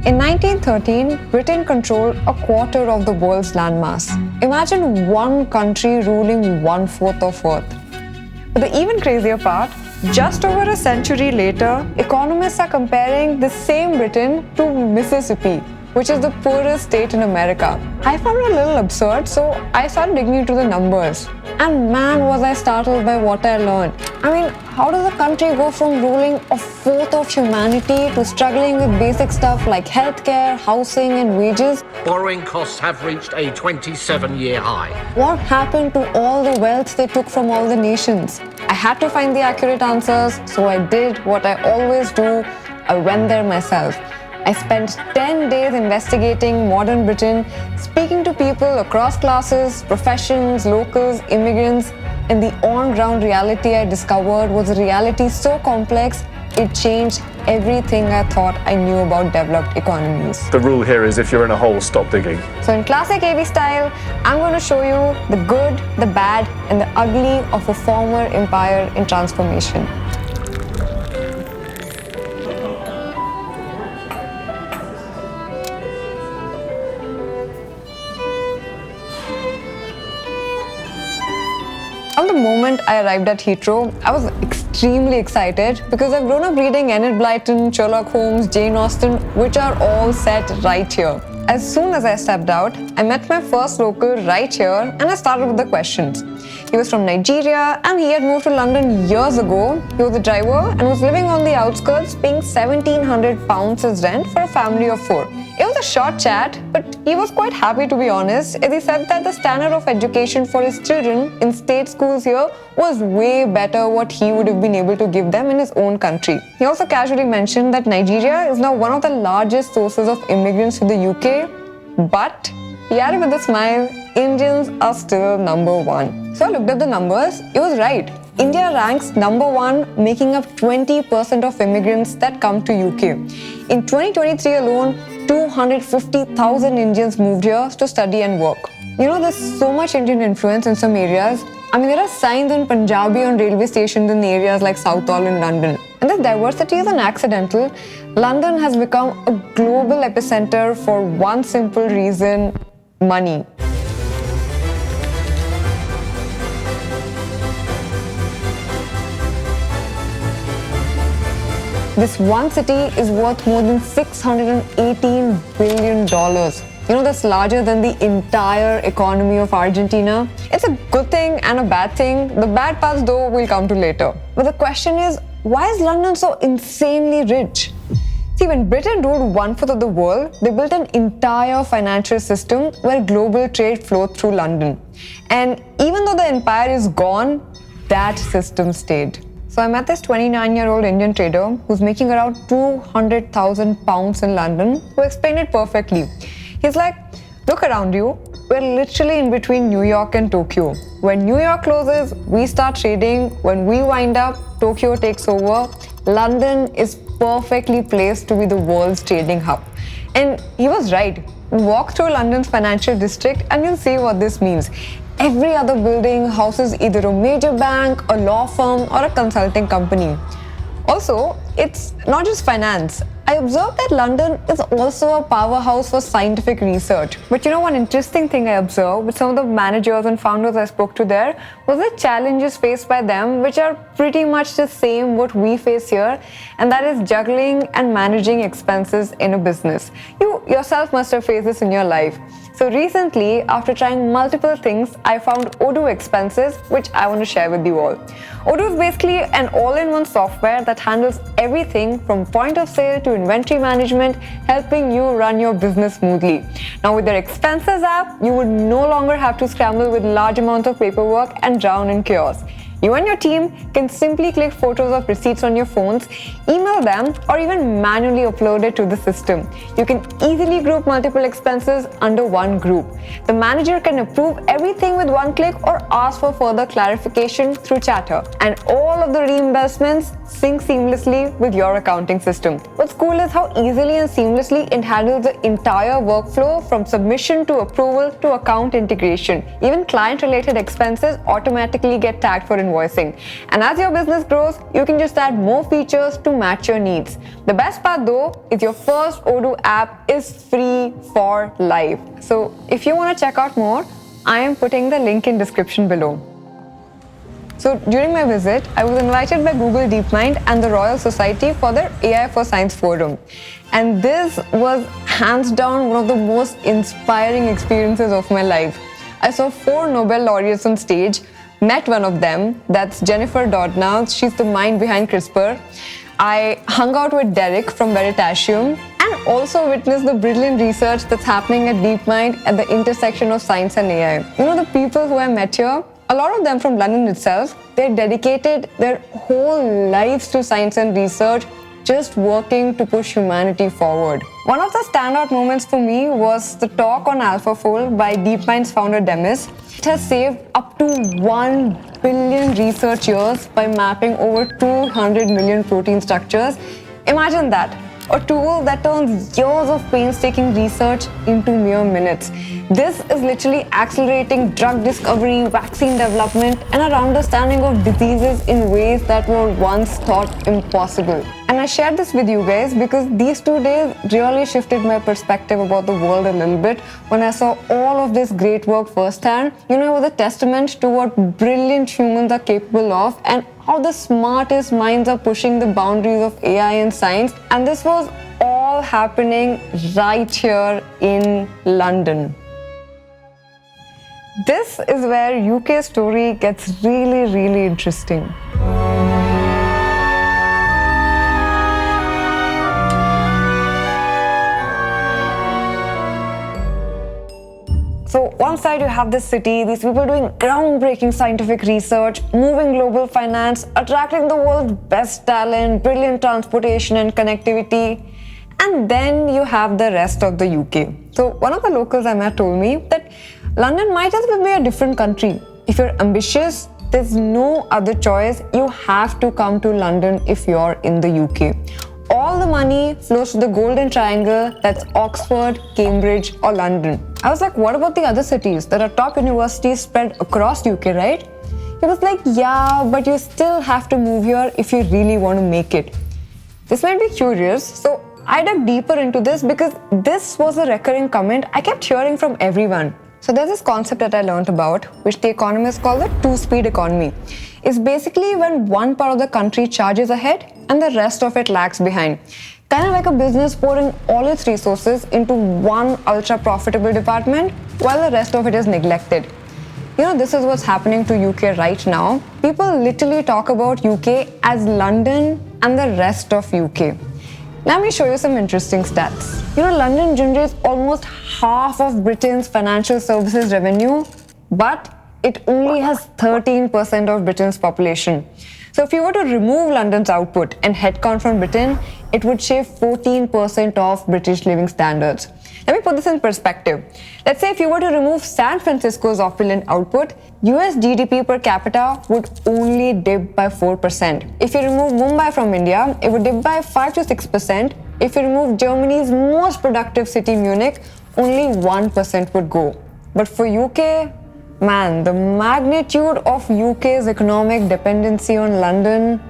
In 1913, Britain controlled a quarter of the world's landmass. Imagine one country ruling 1/4 of Earth. But the even crazier part, just over a century later, economists are comparing the same Britain to Mississippi, which is the poorest state in America. I found it a little absurd, so I started digging into the numbers. And man, was I startled by what I learned. I mean, how does a country go from ruling a fourth of humanity to struggling with basic stuff like healthcare, housing, and wages? Borrowing costs have reached a 27-year high. What happened to all the wealth they took from all the nations? I had to find the accurate answers, so I did what I always do. I went there myself. I spent 10 days investigating modern Britain, speaking to people across classes, professions, locals, immigrants, and the on-ground reality I discovered was a reality so complex, it changed everything I thought I knew about developed economies. The rule here is if you're in a hole, stop digging. So in classic AV style, I'm going to show you the good, the bad, and the ugly of a former empire in transformation. From the moment I arrived at Heathrow, I was extremely excited because I've grown up reading Enid Blyton, Sherlock Holmes, Jane Austen, which are all set right here. As soon as I stepped out, I met my first local right here and I started with the questions. He was from Nigeria and he had moved to London years ago. He was a driver and was living on the outskirts, paying £1,700 as rent for a family of 4. It was a short chat, but he was quite happy, to be honest, as he said that the standard of education for his children in state schools here was way better what he would have been able to give them in his own country. He also casually mentioned that Nigeria is now one of the largest sources of immigrants to the UK, but he added with a smile, Indians are still number one. So I looked at the numbers. It was right. India ranks number 1, making up 20% of immigrants that come to UK. In 2023 alone, 250,000 Indians moved here to study and work. You know, there's so much Indian influence in some areas. I mean, there are signs in Punjabi on railway stations in areas like Southall in London. And this diversity isn't accidental. London has become a global epicenter for one simple reason: money. This one city is worth more than $618 billion. You know, that's larger than the entire economy of Argentina. It's a good thing and a bad thing. The bad parts, though, we'll come to later. But the question is, why is London so insanely rich? See, when Britain ruled 1/4 of the world, they built an entire financial system where global trade flowed through London. And even though the empire is gone, that system stayed. So I met this 29-year-old Indian trader who's making around £200,000 in London, who explained it perfectly. He's like, look around you, we're literally in between New York and Tokyo. When New York closes, we start trading. When we wind up, Tokyo takes over. London is perfectly placed to be the world's trading hub. And he was right. Walk through London's financial district and you'll see what this means. Every other building houses either a major bank, a law firm, or a consulting company. Also, it's not just finance. I observed that London is also a powerhouse for scientific research. But you know, one interesting thing I observed with some of the managers and founders I spoke to there was the challenges faced by them, which are pretty much the same what we face here, and that is juggling and managing expenses in a business. You yourself must have faced this in your life. So recently, after trying multiple things, I found Odoo Expenses, which I want to share with you all. Odoo is basically an all-in-one software that handles everything from point of sale to inventory management, helping you run your business smoothly. Now with their Expenses app, you would no longer have to scramble with large amounts of paperwork and drown in chaos. You and your team can simply click photos of receipts on your phones, email them, or even manually upload it to the system. You can easily group multiple expenses under one group. The manager can approve everything with one click or ask for further clarification through chatter. And all of the reimbursements sync seamlessly with your accounting system. What's cool is how easily and seamlessly it handles the entire workflow from submission to approval to account integration. Even client-related expenses automatically get tagged for invoicing. invoicing. And as your business grows, you can just add more features to match your needs. The best part though is your first Odoo app is free for life. So if you want to check out more, I am putting the link in description below. So during my visit, I was invited by Google DeepMind and the Royal Society for their AI for Science Forum. And this was hands down one of the most inspiring experiences of my life. I saw 4 Nobel laureates on stage, met one of them, that's Jennifer Doudna, she's the mind behind CRISPR. I hung out with Derek from Veritasium and also witnessed the brilliant research that's happening at DeepMind at the intersection of science and AI. You know, the people who I met here, a lot of them from London itself, they dedicated their whole lives to science and research, just working to push humanity forward. One of the standout moments for me was the talk on AlphaFold by DeepMind's founder Demis. It has saved up to 1 billion research years by mapping over 200 million protein structures. Imagine that. A tool that turns years of painstaking research into mere minutes. This is literally accelerating drug discovery, vaccine development, and our understanding of diseases in ways that were once thought impossible. And I shared this with you guys because these 2 days really shifted my perspective about the world a little bit. When I saw all of this great work firsthand, you know, it was a testament to what brilliant humans are capable of and how the smartest minds are pushing the boundaries of AI and science. And this was all happening right here in London. This is where UK story gets really, really interesting. So one side you have this city, these people doing groundbreaking scientific research, moving global finance, attracting the world's best talent, brilliant transportation and connectivity. And then you have the rest of the UK. So one of the locals I met told me that London might as well be a different country. If you're ambitious, there's no other choice. You have to come to London if you're in the UK. All the money flows to the golden triangle, that's Oxford, Cambridge or London. I was like, what about the other cities? There are top universities spread across UK, right? He was like, yeah, but you still have to move here if you really want to make it. This made me curious, so I dug deeper into this because this was a recurring comment I kept hearing from everyone. So there's this concept that I learned about, which the economists call the two-speed economy. It's basically when one part of the country charges ahead and the rest of it lags behind. Kind of like a business pouring all its resources into one ultra-profitable department while the rest of it is neglected. You know, this is what's happening to UK right now. People literally talk about UK as London and the rest of UK. Let me show you some interesting stats. You know, London generates almost half of Britain's financial services revenue, but it only has 13% of Britain's population. So if you were to remove London's output and headcount from Britain, it would shave 14% of British living standards. Let me put this in perspective. Let's say if you were to remove San Francisco's opulent output, US GDP per capita would only dip by 4%. If you remove Mumbai from India, it would dip by 5 to 6%. If you remove Germany's most productive city, Munich, only 1% would go. But for UK, man, the magnitude of UK's economic dependency on London.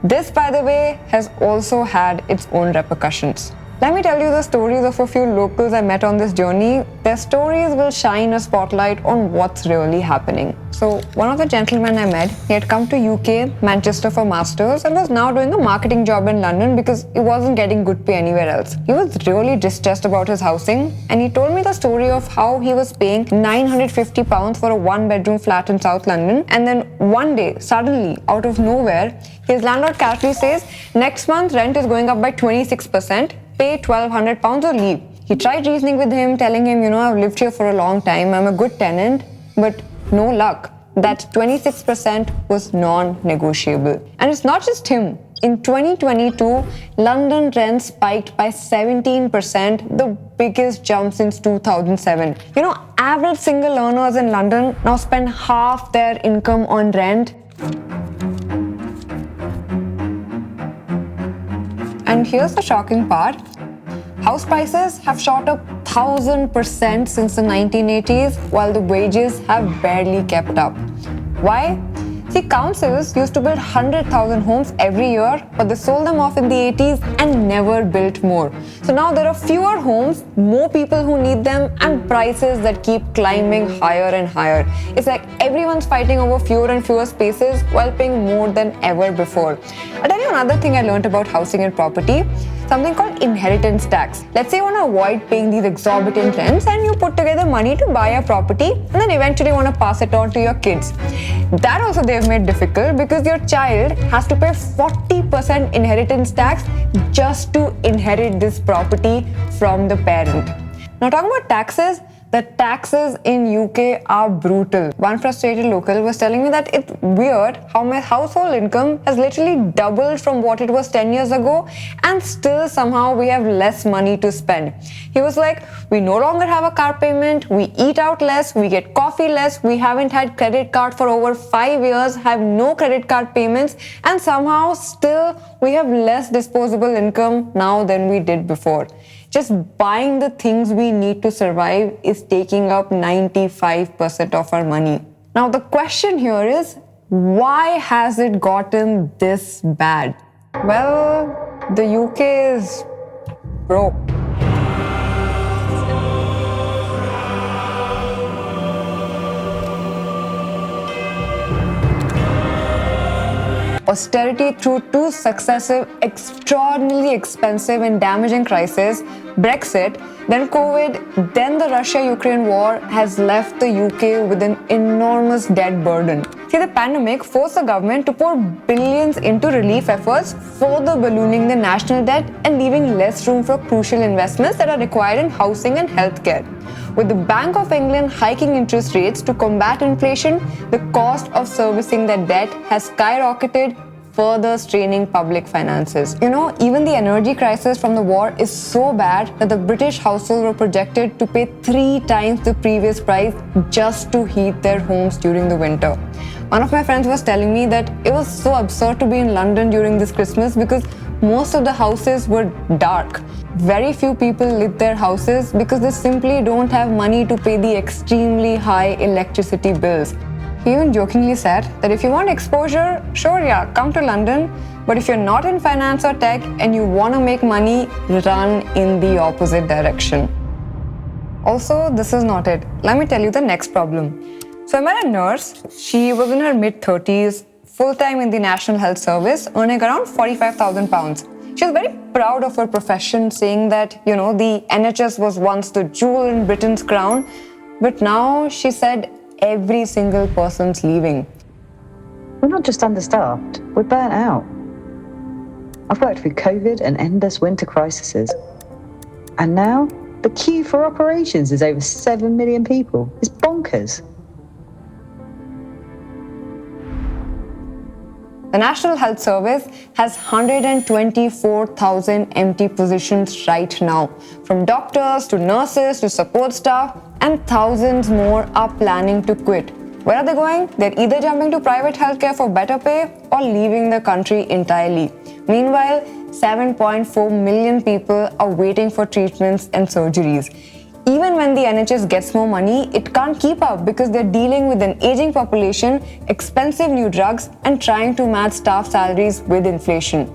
This, by the way, has also had its own repercussions. Let me tell you the stories of a few locals I met on this journey. Their stories will shine a spotlight on what's really happening. So, one of the gentlemen I met, he had come to UK, Manchester for masters and was now doing a marketing job in London because he wasn't getting good pay anywhere else. He was really distressed about his housing and he told me the story of how he was paying £950 for a one-bedroom flat in South London, and then one day, suddenly, out of nowhere, his landlord casually says, next month rent is going up by 26%, pay £1,200 or leave. He tried reasoning with him, telling him, I've lived here for a long time, I'm a good tenant, but no luck. That 26% was non-negotiable. And it's not just him. In 2022, London rents spiked by 17%, the biggest jump since 2007. Average single earners in London now spend half their income on rent. And here's the shocking part. House prices have shot up 1,000% since the 1980s, while the wages have barely kept up. Why? See, councils used to build 100,000 homes every year, but they sold them off in the 80s and never built more. So now there are fewer homes, more people who need them, and prices that keep climbing higher and higher. It's like everyone's fighting over fewer and fewer spaces while paying more than ever before. I'll tell you another thing I learned about housing and property. Something called inheritance tax. Let's say you want to avoid paying these exorbitant rents and you put together money to buy a property and then eventually want to pass it on to your kids. That also they've made difficult because your child has to pay 40% inheritance tax just to inherit this property from the parent. Now talking about taxes, the taxes in UK are brutal. One frustrated local was telling me that it's weird how my household income has literally doubled from what it was 10 years ago and still somehow we have less money to spend. He was like, we no longer have a car payment, we eat out less, we get coffee less, we haven't had credit card for over 5 years, have no credit card payments, and somehow still we have less disposable income now than we did before. Just buying the things we need to survive is taking up 95% of our money. Now the question here is, why has it gotten this bad? Well, the UK is broke. Austerity through two successive, extraordinarily expensive and damaging crises, Brexit, then COVID, then the Russia-Ukraine war has left the UK with an enormous debt burden. See, the pandemic forced the government to pour billions into relief efforts, further ballooning the national debt and leaving less room for crucial investments that are required in housing and healthcare. With the Bank of England hiking interest rates to combat inflation, the cost of servicing that debt has skyrocketed, further straining public finances. You know, even the energy crisis from the war is so bad that the British households were projected to pay 3 times the previous price just to heat their homes during the winter. One of my friends was telling me that it was so absurd to be in London during this Christmas because most of the houses were dark. Very few people lit their houses because they simply don't have money to pay the extremely high electricity bills. He even jokingly said that if you want exposure, sure, yeah, come to London, but if you're not in finance or tech and you want to make money, run in the opposite direction. Also, this is not it. Let me tell you the next problem. So I met a nurse. She was in her mid-30s, full-time in the National Health Service, earning around £45,000. She was very proud of her profession, saying that, the NHS was once the jewel in Britain's crown, but now she said every single person's leaving. We're not just understaffed, we're burnt out. I've worked through COVID and endless winter crises. And now, the queue for operations is over 7 million people. It's bonkers. The National Health Service has 124,000 empty positions right now, from doctors to nurses to support staff, and thousands more are planning to quit. Where are they going? They're either jumping to private healthcare for better pay or leaving the country entirely. Meanwhile, 7.4 million people are waiting for treatments and surgeries. Even when the NHS gets more money, it can't keep up because they're dealing with an aging population, expensive new drugs, and trying to match staff salaries with inflation.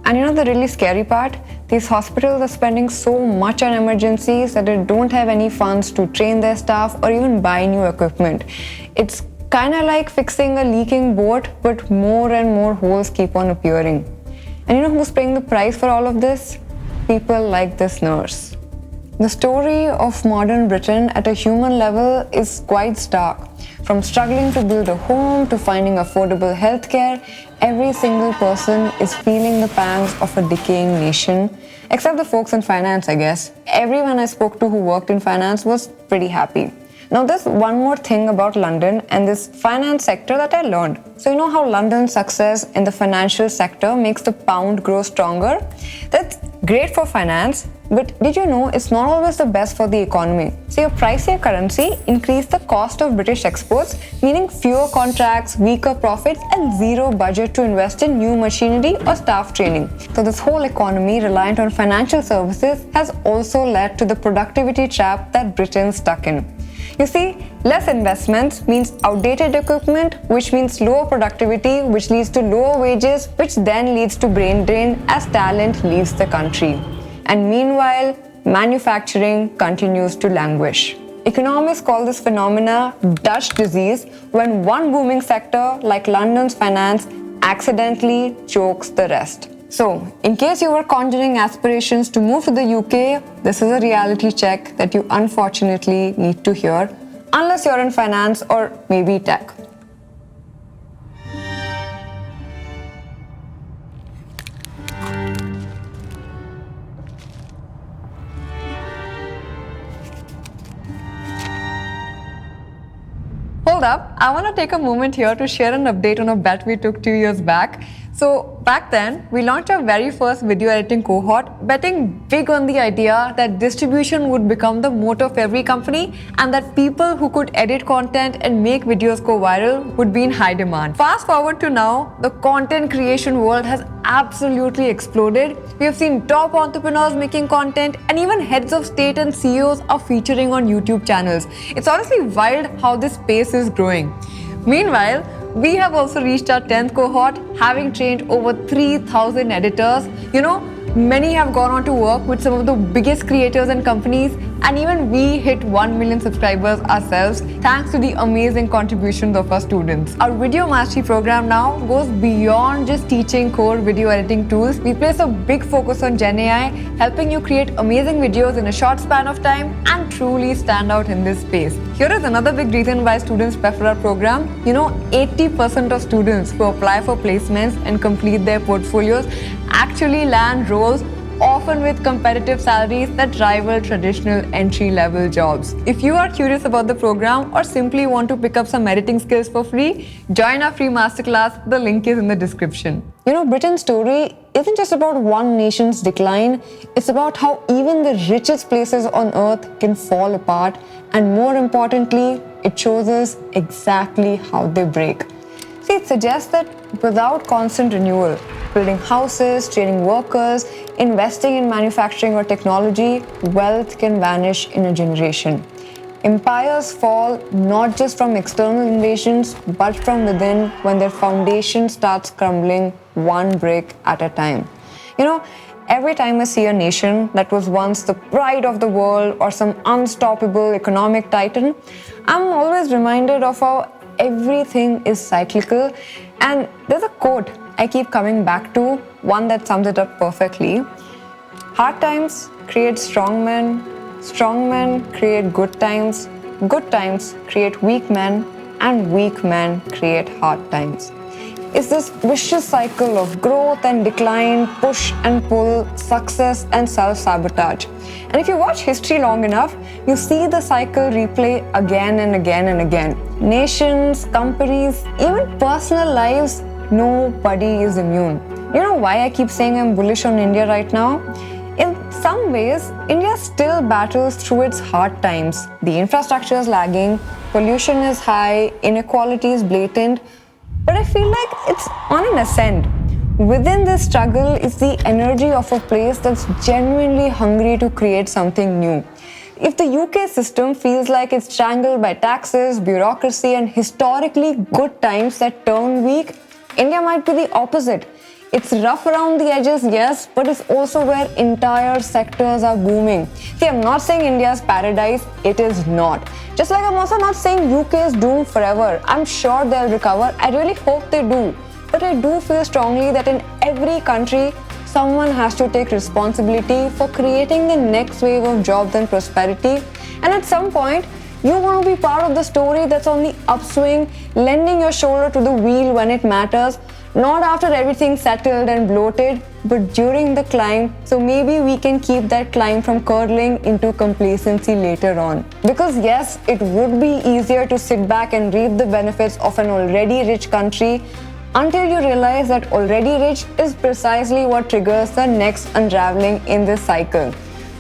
And the really scary part? These hospitals are spending so much on emergencies that they don't have any funds to train their staff or even buy new equipment. It's kind of like fixing a leaking boat, but more and more holes keep on appearing. And who's paying the price for all of this? People like this nurse. The story of modern Britain at a human level is quite stark. From struggling to build a home to finding affordable healthcare, every single person is feeling the pangs of a decaying nation, except the folks in finance, I guess. Everyone I spoke to who worked in finance was pretty happy. Now, there's one more thing about London and this finance sector that I learned. So, how London's success in the financial sector makes the pound grow stronger? That's great for finance, but did you know it's not always the best for the economy? So, a pricier currency increased the cost of British exports, meaning fewer contracts, weaker profits, and zero budget to invest in new machinery or staff training. So, this whole economy reliant on financial services has also led to the productivity trap that Britain's stuck in. You see, less investments means outdated equipment, which means lower productivity, which leads to lower wages, which then leads to brain drain as talent leaves the country. And meanwhile, manufacturing continues to languish. Economists call this phenomena Dutch disease, when one booming sector, like London's finance, accidentally chokes the rest. So, in case you were conjuring aspirations to move to the UK, this is a reality check that you unfortunately need to hear, unless you're in finance or maybe tech. Hold up, I want to take a moment here to share an update on a bet we took 2 years back. So back then, we launched our very first video editing cohort, betting big on the idea that distribution would become the motto of every company and that people who could edit content and make videos go viral would be in high demand. Fast forward to now, the content creation world has absolutely exploded. We have seen top entrepreneurs making content and even heads of state and CEOs are featuring on YouTube channels. It's honestly wild how this space is growing. Meanwhile, we have also reached our 10th cohort, having trained over 3,000 editors. Many have gone on to work with some of the biggest creators and companies, and even we hit 1 million subscribers ourselves thanks to the amazing contributions of our students. Our video mastery program now goes beyond just teaching core video editing tools. We place a big focus on Gen AI, helping you create amazing videos in a short span of time and truly stand out in this space. Here is another big reason why students prefer our program. 80% of students who apply for placements and complete their portfolios actually land roles, often with competitive salaries that rival traditional entry-level jobs. If you are curious about the program or simply want to pick up some editing skills for free, join our free masterclass. The link is in the description. Britain's story isn't just about one nation's decline, it's about how even the richest places on earth can fall apart, and more importantly, it shows us exactly how they break. See, it suggests that without constant renewal, building houses, training workers, investing in manufacturing or technology, wealth can vanish in a generation. Empires fall not just from external invasions, but from within when their foundation starts crumbling one brick at a time. Every time I see a nation that was once the pride of the world or some unstoppable economic titan, I'm always reminded of how everything is cyclical. And there's a quote I keep coming back to, one that sums it up perfectly. Hard times create strong men create good times create weak men, and weak men create hard times. It's this vicious cycle of growth and decline, push and pull, success and self-sabotage. And if you watch history long enough, you see the cycle replay again and again and again. Nations, companies, even personal lives, nobody is immune. You know why I keep saying I'm bullish on India right now? In some ways, India still battles through its hard times. The infrastructure is lagging, pollution is high, inequality is blatant, but I feel like it's on an ascent. Within this struggle is the energy of a place that's genuinely hungry to create something new. If the UK system feels like it's strangled by taxes, bureaucracy, and historically good times that turn weak, India might be the opposite. It's rough around the edges, yes, but it's also where entire sectors are booming. See, I'm not saying India's paradise, it is not. Just like I'm also not saying UK is doomed forever. I'm sure they'll recover. I really hope they do. But I do feel strongly that in every country, someone has to take responsibility for creating the next wave of jobs and prosperity. And at some point, you want to be part of the story that's on the upswing, lending your shoulder to the wheel when it matters, not after everything's settled and bloated, but during the climb, so maybe we can keep that climb from curdling into complacency later on. Because yes, it would be easier to sit back and reap the benefits of an already rich country until you realize that already rich is precisely what triggers the next unraveling in this cycle.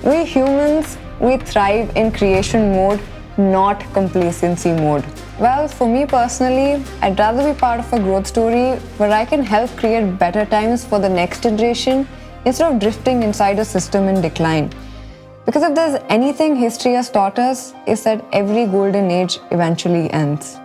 We humans, we thrive in creation mode, not complacency mode. Well, for me personally, I'd rather be part of a growth story where I can help create better times for the next generation instead of drifting inside a system in decline. Because if there's anything history has taught us, is that every golden age eventually ends.